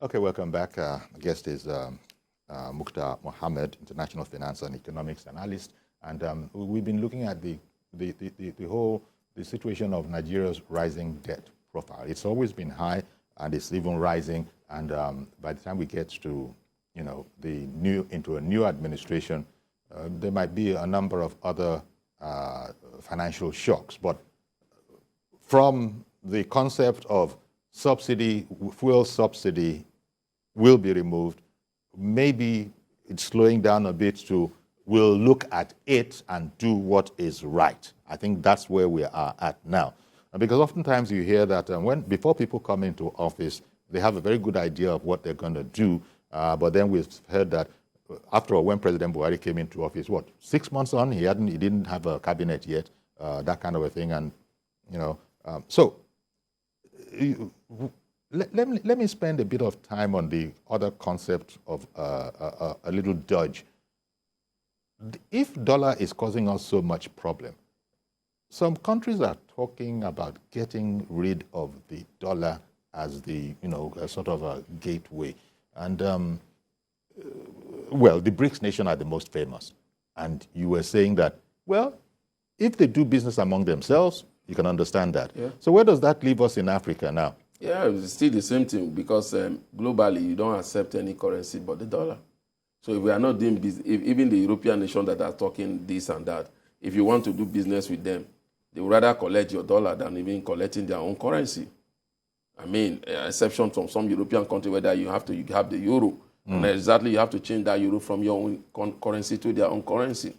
Okay, welcome back. My guest is Mukhtar Mohammed, International Finance and Economics Analyst, and we've been looking at the situation of Nigeria's rising debt profile. It's always been high, and it's even rising. And by the time we get to, into a new administration, there might be a number of other financial shocks. But from the concept of subsidy, fuel subsidy will be removed, maybe it's slowing down a bit to we'll look at it and do what is right. I think that's where we are at now. Because oftentimes you hear that before people come into office, they have a very good idea of what they're going to do. But then we've heard that after all, when President Buhari came into office, 6 months on, he didn't have a cabinet yet, that kind of a thing. And, let me spend a bit of time on the other concept of a little dodge. If dollar is causing us so much problem, some countries are talking about getting rid of the dollar as the, a sort of a gateway. And, the BRICS nations are the most famous. And you were saying that, if they do business among themselves, you can understand that. Yeah. So where does that leave us in Africa now? Yeah, it's still the same thing because globally you don't accept any currency but the dollar. So if we are not doing business, even the European nations that are talking this and that, if you want to do business with them, they would rather collect your dollar than even collecting their own currency. I mean, exception from some European country where you have the euro. And exactly you have to change that euro from your own currency to their own currency.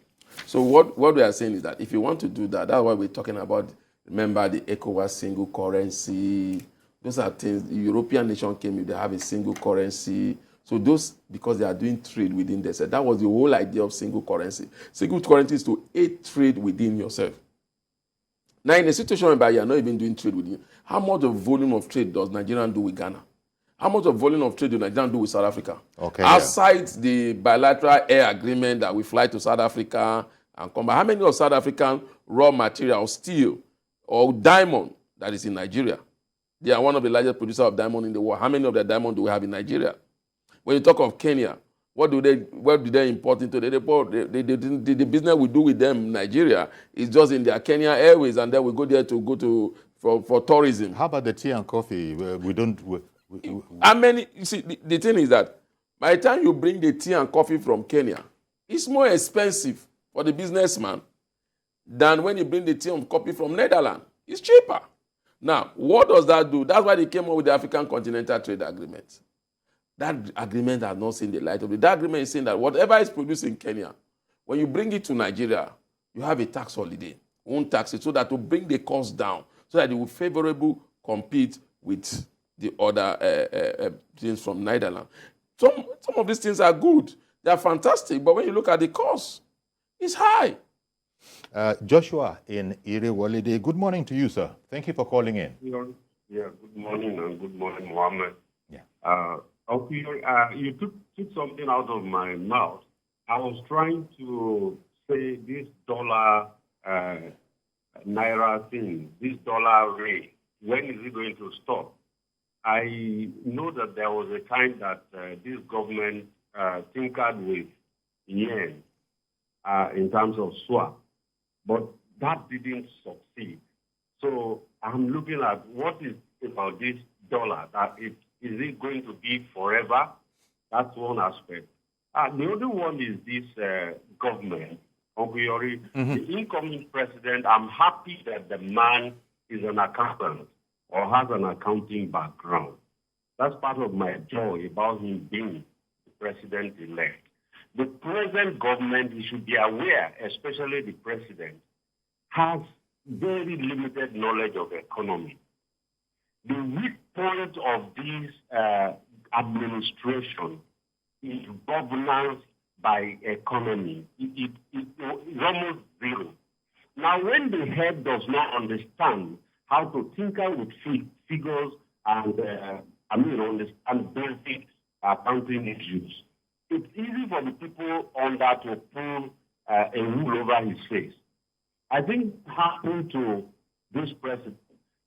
So what we are saying is that if you want to do that, that's why we're talking about, remember the ECOWAS single currency. Those are things, the European nation came in, they have a single currency. So those, because they are doing trade within themselves, that was the whole idea of single currency. Single currency is to aid trade within yourself. Now, in a situation where you are not even doing trade within, how much of volume of trade does Nigeria do with Ghana? How much of volume of trade does Nigeria do with South Africa? Okay, aside the bilateral air agreement that we fly to South Africa and come back, how many of South African raw material, steel, or diamond that is in Nigeria? They are one of the largest producers of diamond in the world. How many of their diamond do we have in Nigeria? When you talk of Kenya, what do they import into? The business we do with them in Nigeria is just in their Kenya Airways, and then we go there for tourism. How about the tea and coffee? We don't. How many? You see, the thing is that by the time you bring the tea and coffee from Kenya, it's more expensive for the businessman than when you bring the tea and coffee from Netherlands. It's cheaper. Now, what does that do? That's why they came up with the African Continental Trade Agreement. That agreement has not seen the light of it. That agreement is saying that whatever is produced in Kenya, when you bring it to Nigeria, you have a tax holiday, own taxes, so that to bring the cost down, so that it will favorably compete with the other things from Netherlands. Some of these things are good. They are fantastic, but when you look at the cost, it's high. Joshua in Irewolide, good morning to you, sir. Thank you for calling in. Yeah, good morning and good morning, Mohammed. Yeah. You took something out of my mouth. I was trying to say this dollar naira thing, this dollar rate, when is it going to stop? I know that there was a time that this government tinkered with yen in terms of swap, but that didn't succeed. So I'm looking at what is about this dollar, that is it going to be forever? That's one aspect. The other one is this government, Obiori, the incoming president. I'm happy that the man is an accountant or has an accounting background. That's part of my joy about him being the president-elect. The present government, you should be aware, especially the president, has very limited knowledge of economy. The weak point of this administration is governance by economy. It's almost zero. Now, when the head does not understand how to tinker with figures and understand basic accounting issues, it's easy for the people under to pull a wool over his face. I think happened to this president.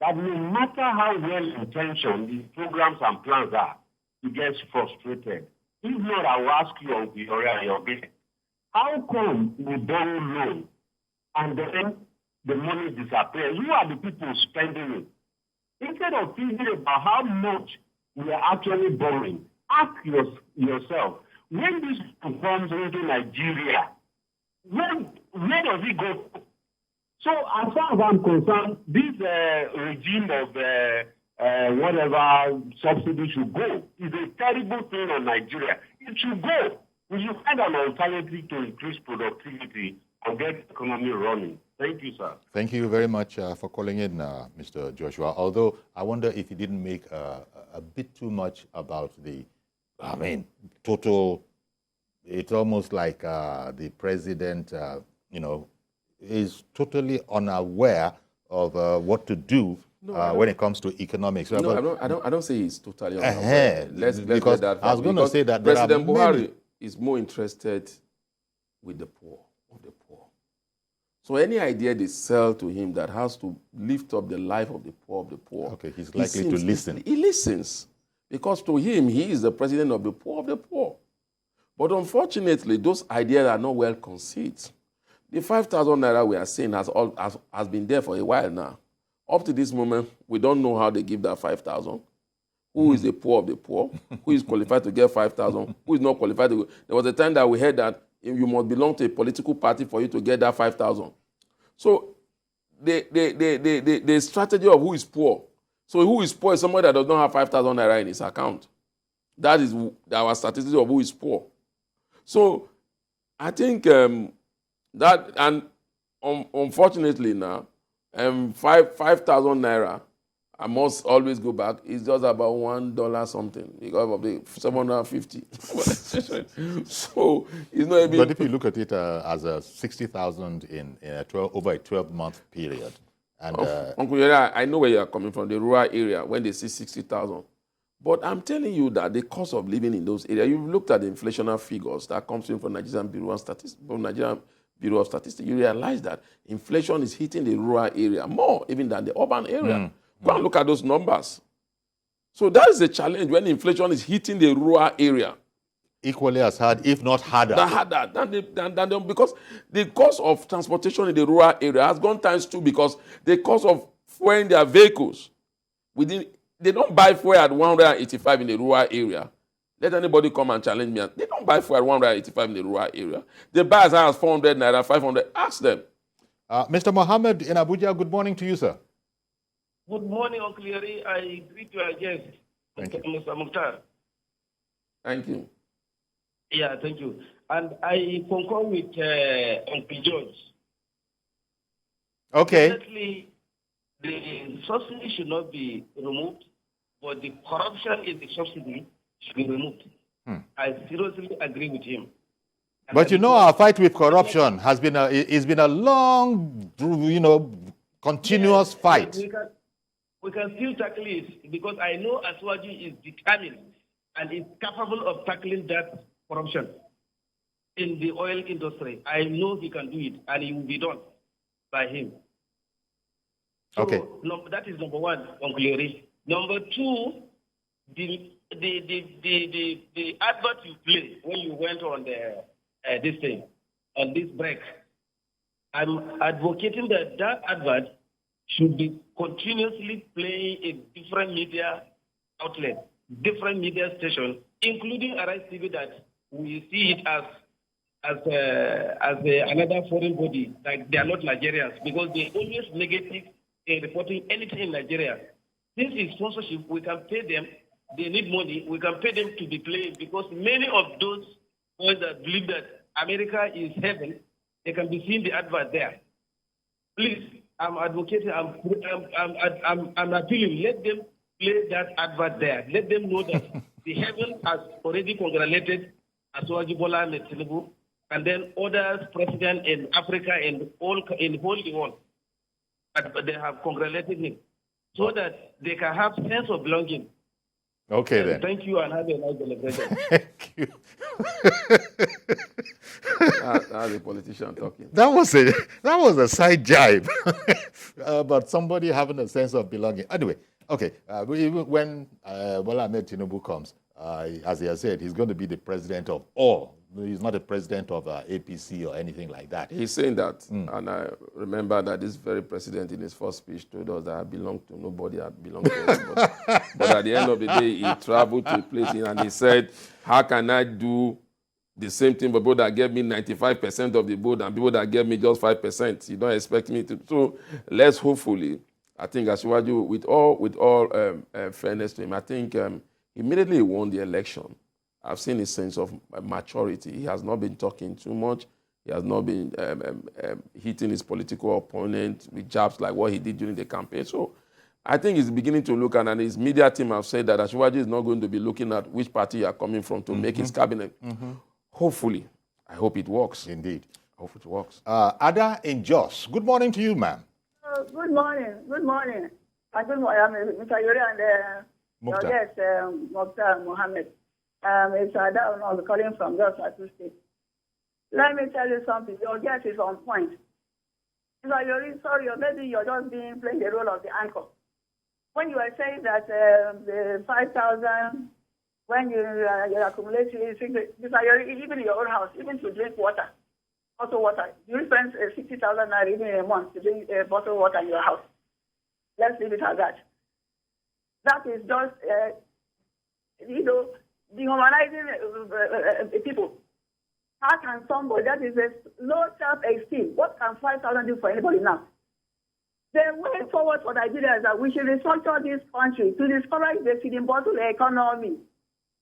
that no matter how well-intentioned these programs and plans are, he gets frustrated. If not, I will ask you, Uncle Yori and your guest, how come we borrow loan and then the money disappears? Who are the people spending it? Instead of thinking about how much we are actually borrowing, ask yourself, when this comes into Nigeria, where does it go? So as far as I'm concerned, this regime of whatever subsidy should go is a terrible thing on Nigeria. It should go. We should find an alternative to increase productivity and get the economy running. Thank you, sir. Thank you very much for calling in, Mr. Joshua. Although I wonder if he didn't make a bit too much about the, total, it's almost like the president, is totally unaware of what to do when it comes to economics. No, I don't say he's totally unaware. Let's because get that. I was going to say that President Buhari is more interested with the poor, of the poor. So any idea they sell to him that has to lift up the life of the poor, okay, he's likely to listen. He listens because to him, he is the president of the poor of the poor. But unfortunately, those ideas are not well conceived. The 5,000 naira we are saying has been there for a while now. Up to this moment, we don't know how they give that 5,000. Who is the poor of the poor? Who is qualified to get 5,000? Who is not qualified to? There was a time that we heard that you must belong to a political party for you to get that 5,000. So the strategy of who is poor. So who is poor is someone that does not have 5,000 naira in his account. That is our statistics of who is poor. So I think that, and unfortunately now, 5,000 naira, I must always go back, it's just about $1 something because of the 750. So it's not even. But if you look at it as a 60,000 in over a 12-month period, and Uncle Yera, I know where you are coming from, the rural area, when they see 60,000. But I'm telling you that the cost of living in those areas, you've looked at the inflationary figures that comes in from Nigerian Bureau of Statistics, you realize that inflation is hitting the rural area more even than the urban area. Go and look at those numbers. So that is a challenge when inflation is hitting the rural area. Equally as hard, if not harder. Because the cost of transportation in the rural area has gone times 2 because the cost of fueling their vehicles, they don't buy fuel at 185 in the rural area. Let anybody come and challenge me. They don't buy fuel at 185 in the rural area. They buy as high as 400 naira, 500. Ask them. Mr. Mohammed in Abuja, good morning to you, sir. Good morning, Uncle Yeri. I greet your guest, Mr. Mukhtar. Thank you. Yeah, thank you. And I concur with Uncle George. Okay. Definitely, the subsidy should not be removed, but the corruption in the subsidy should be removed. I seriously agree with him. And but our fight with corruption has been it's been a long, continuous fight. We can still tackle it because I know Aswaji is determined and is capable of tackling that corruption in the oil industry. I know he can do it, and it will be done by him. So, okay. That is number one, Uncle Yeri. Number two, the advert you played when you went on this break. I'm advocating that advert should be continuously playing in different media outlets, different media stations, including Arise TV, that we see it as another foreign body, like they are not Nigerians, because they always negative in reporting anything in Nigeria. This is sponsorship. We can pay them. They need money. We can pay them to be playing, because many of those boys that believe that America is heaven, they can be seeing the advert there. Please, I'm advocating, I'm appealing, let them play that advert there. Let them know that the heaven has already congratulated Aswaji Bola and Tinubu, and then other presidents in Africa and in whole the world. But they have congratulated him, so that they can have sense of belonging. Okay, then. Thank you and have a nice celebration. Thank you. That's a politician talking. That was a side jibe, but somebody having a sense of belonging. Anyway, okay. Even when Bola Ahmed Tinubu comes, as he has said, he's going to be the president of all. He's not a president of APC or anything like that. He's saying that, and I remember that this very president in his first speech told us that I belong to nobody, I belong to everybody. But at the end of the day, he traveled to a place and he said, how can I do the same thing for people that gave me 95% of the vote and people that gave me just 5%? You don't expect me to. So let's hopefully, I think Asiwaju, with all fairness to him, I think immediately he won the election. I've seen his sense of maturity. He has not been talking too much. He has not been hitting his political opponent with jabs like what he did during the campaign. So I think he's beginning to look at, and his media team have said that Asiwaju is not going to be looking at which party you are coming from to make his cabinet. Hopefully. I hope it works. Indeed. I hope it works. Ada in Jos. Good morning to you, ma'am. Good morning. Good morning. Good morning. I'm Mr. Yuri and Mukhtar. your guest, Mukhtar Mohammed. It's Ada calling from Jos State. Let me tell you something. Your guest is on point. Mr. Yuri, sorry, or maybe you're just playing the role of the anchor. When you were saying that the 5,000, when you accumulate, Mr. Yuri, even in your own house, even to drink water, bottled water, you spend 60,000 naira even in a month to drink bottled water in your house. Let's leave it at that. That is just, dehumanizing people. How can somebody that is a low self-esteem, what can 5,000 do for anybody now? The way forward for Nigeria is that we should restructure this country to discourage the feeding bottle economy.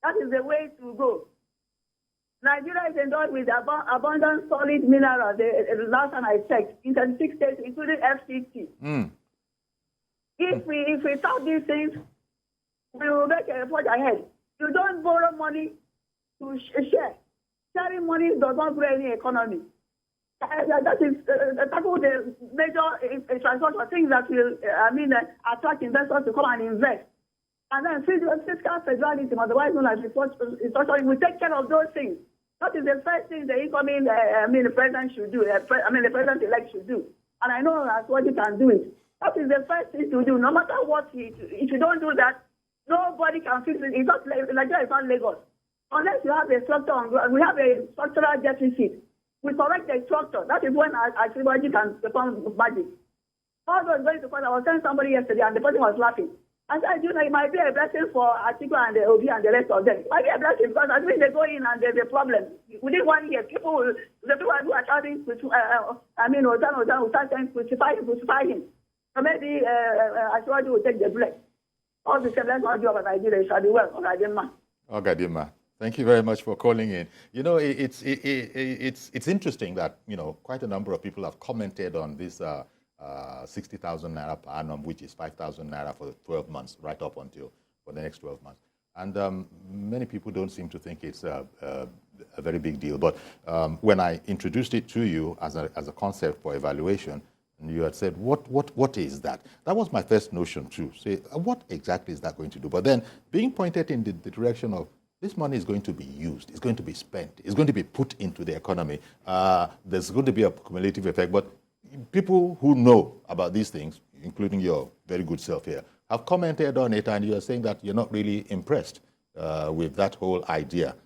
That is the way to go. Nigeria is endowed with abundant solid minerals. The last time I checked, in 36 states, including FCT. If we stop these things, we will make a forge ahead. You don't borrow money to share. Sharing money does not grow any economy. That is tackle the major infrastructure things that will, attract investors to come and invest. And then fiscal federalism, otherwise known as restructuring, will take care of those things. That is the first thing the incoming, the president should do. The president-elect should do. And I know that's what he can do it. That is the first thing to do. No matter what, if you don't do that, nobody can fix it. It's not Nigeria is not Lagos. Unless you have a structure on ground, we have a structural deficit. We correct the structure. That is when Asiwaju can perform magic. I was going to call. I was telling somebody yesterday, and the person was laughing. I said, it might be a blessing for Atiku and the Obi and the rest of them. It might be a blessing because as when they go in and there's a problem, within 1 year, the people who are shouting, Ozan will start saying, crucify him. So maybe Asiwaju will take the blame. All the same, let's not do about Nigeria. It shall be well. Ogadima. Thank you very much for calling in. You know, it's interesting that, quite a number of people have commented on this 60,000 naira per annum, which is 5,000 naira for 12 months, right up until for the next 12 months. And many people don't seem to think it's a very big deal. But when I introduced it to you as a concept for evaluation, you had said, what is that? That was my first notion too. Say, what exactly is that going to do? But then being pointed in the direction of this money is going to be used, it's going to be spent, it's going to be put into the economy. There's going to be a cumulative effect. But people who know about these things, including your very good self here, have commented on it, and you're saying that you're not really impressed with that whole idea.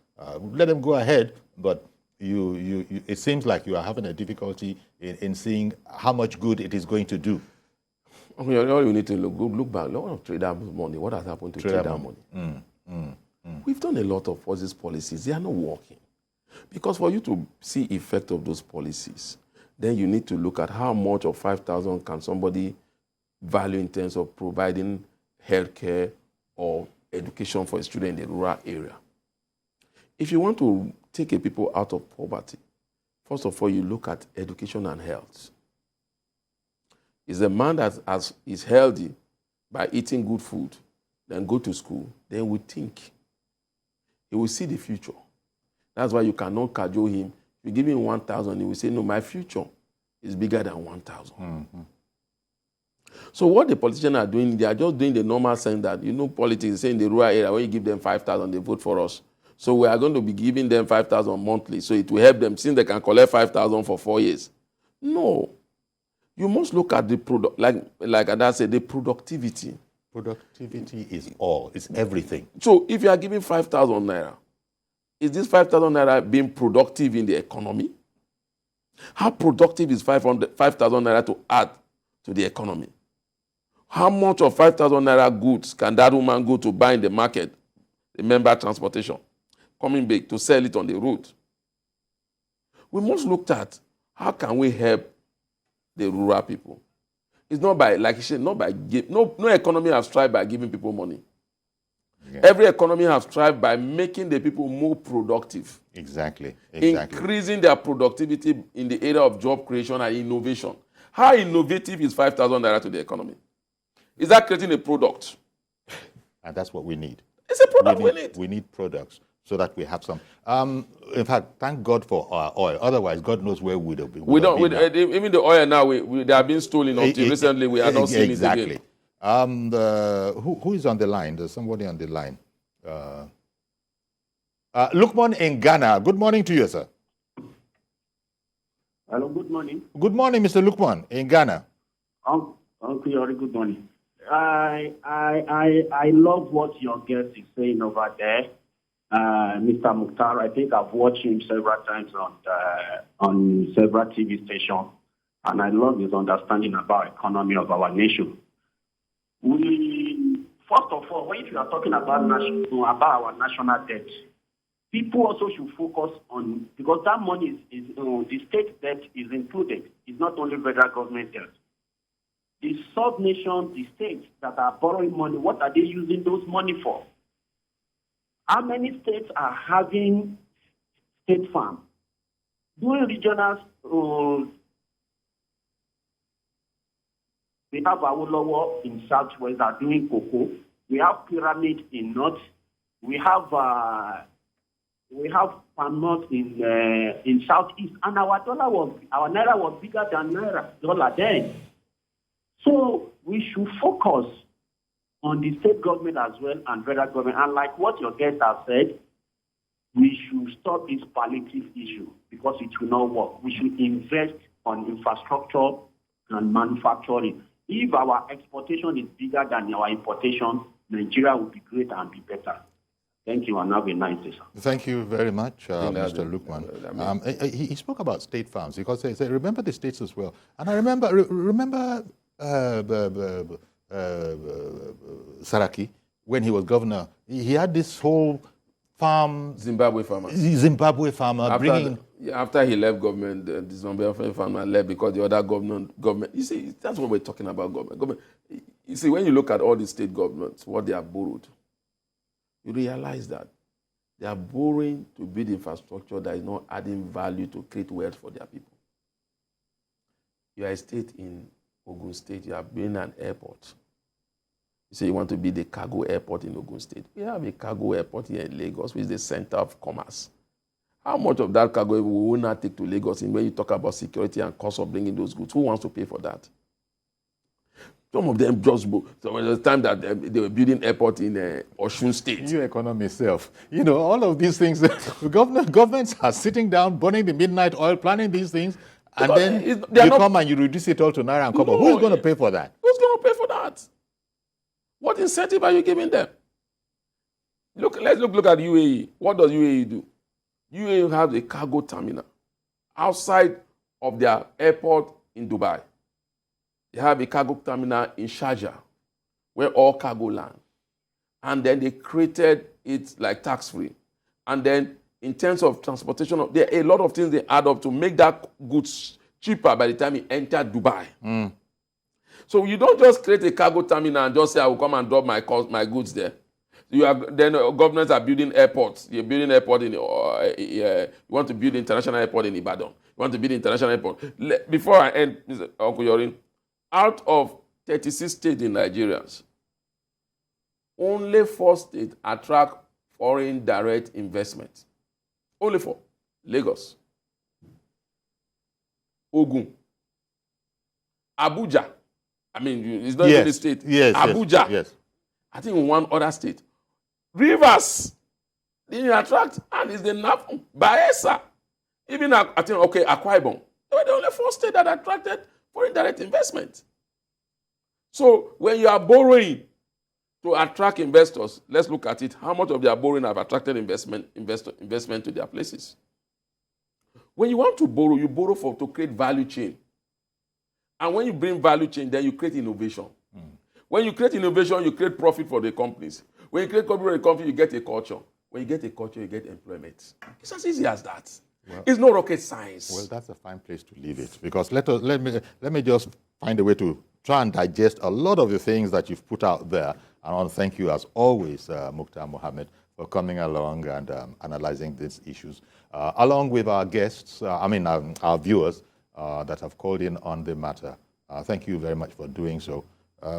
Let them go ahead, but it seems like you are having a difficulty in seeing how much good it is going to do. I mean, all you need to look back. Look at trader money. What has happened to trader money? We've done a lot of these policies. They are not working. Because for you to see effect of those policies, then you need to look at how much of 5,000 can somebody value in terms of providing healthcare or education for a student in the rural area. If you want to take a people out of poverty, first of all, you look at education and health. Is a man that is healthy by eating good food, then go to school, then we think. He will see the future. That's why you cannot cajole him. You give him 1,000, he will say, no, my future is bigger than 1,000. So what the politicians are doing, they are just doing the normal thing that, politics, say in the rural area, when you give them 5,000, they vote for us. So we are going to be giving them 5,000 monthly. So it will help them since they can collect 5,000 for 4 years. No. You must look at the product, like Ada said, the productivity. Productivity is all. It's everything. So if you are giving 5,000 naira, is this 5,000 naira being productive in the economy? How productive is 5,000 naira to add to the economy? How much of 5,000 naira goods can that woman go to buy in the market, remember transportation, coming back to sell it on the road? We must look at how can we help the rural people. It's not by, like you said, no economy has thrived by giving people money. Yeah. Every economy has thrived by making the people more productive. Exactly. Increasing their productivity in the area of job creation and innovation. How innovative is 5,000 naira to the economy? Is that creating a product? And that's what we need. It's a product we need. We need products so that we have some. In fact, thank God for our oil. Otherwise, God knows where we would have been. Even the oil now, they are being stolen until recently. We are not seeing it again. Who is on the line? There's somebody on the line. Lukman in Ghana. Good morning to you, sir. Hello, good morning. Good morning, Mr. Lukman in Ghana. Uncle Yori, good morning. I love what your guest is saying over there. Mr. Mukhtar, I think I've watched him several times on several TV stations, and I love his understanding about economy of our nation. First of all, if you are talking about our national debt, people also should focus on, because that money is the state debt is included. It's not only federal government debt. The sub-nations, the states that are borrowing money, what are they using those money for? How many states are having state farms? Doing regionals, we have Awolowo in Southwest are doing cocoa. We have Pyramid in North. We have Palm North in Southeast. And our naira was bigger than dollar then. So we should focus on the state government as well and federal government. And like what your guest has said, we should stop this palliative issue because it will not work. We should invest on infrastructure and manufacturing. If our exportation is bigger than our importation, Nigeria will be greater and be better. Thank you, and have a nice day, sir. Thank you very much, Mr. Lukman. He spoke about state farms because they said, remember the states as well. And I remember Saraki, when he was governor, he had this whole farm. Zimbabwe farmer. After he left government, the Zimbabwe farmer left because the other government. You see, that's what we're talking about, government. You see, when you look at all the state governments, what they have borrowed, you realize that they are borrowing to build infrastructure that is not adding value to create wealth for their people. You are a state in Ogun State, you are building an airport. You say you want to build a cargo airport in Ogun State. We have a cargo airport here in Lagos, which is the center of commerce. How much of that cargo we will not take to Lagos? And when you talk about security and cost of bringing those goods, who wants to pay for that? Some of them just so when the time that they were building airport in Osun State. New economy itself. You know, all of these things, governments are sitting down, burning the midnight oil, planning these things, and then you come and you reduce it all to naira and copper. No, who's going to pay for that? Who's going to pay for that? What incentive are you giving them? Let's look at UAE. What does UAE do? UAE has a cargo terminal outside of their airport in Dubai. They have a cargo terminal in Sharjah, where all cargo land. And then they created it like tax-free. And then in terms of transportation, there are a lot of things they add up to make that goods cheaper by the time it entered Dubai. Mm. So you don't just create a cargo terminal and just say, I will come and drop my goods there. Then governments are building airports. You're building airport in, you want to build international airport in Ibadan. You want to build international airport. Before I end, Uncle Yorin, out of 36 states in Nigeria, only 4 states attract foreign direct investment. Only 4. Lagos, Ogun, Abuja, I mean, it's not even a state. Yes, Abuja. Yes. I think in one other state. Rivers didn't attract, and it's the NAFO. Bayelsa. Even, I think, okay, Akwa Ibom. They were the only 4 states that attracted foreign direct investment. So when you are borrowing to attract investors, let's look at it. How much of their borrowing have attracted investment to their places? When you want to borrow, you borrow to create value chain. And when you bring value chain, then you create innovation. When you create innovation, you create profit for the companies. When you create profit for the company, you get a culture. When you get a culture, you get employment. It's as easy as that. Well, it's no rocket science. Well, that's a fine place to leave it, because let me just find a way to try and digest a lot of the things that you've put out there. And I want to thank you, as always, Mukhtar Mohammed, for coming along and analyzing these issues, along with our guests, our viewers that have called in on the matter. Thank you very much for doing so.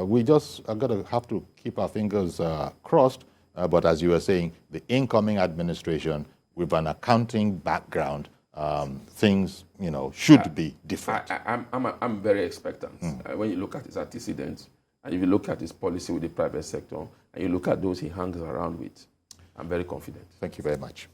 We just are going to have to keep our fingers crossed, but as you were saying, the incoming administration with an accounting background, things should be different. I'm very expectant. When you look at his antecedents, and if you look at his policy with the private sector, and you look at those he hangs around with, I'm very confident. Thank you very much.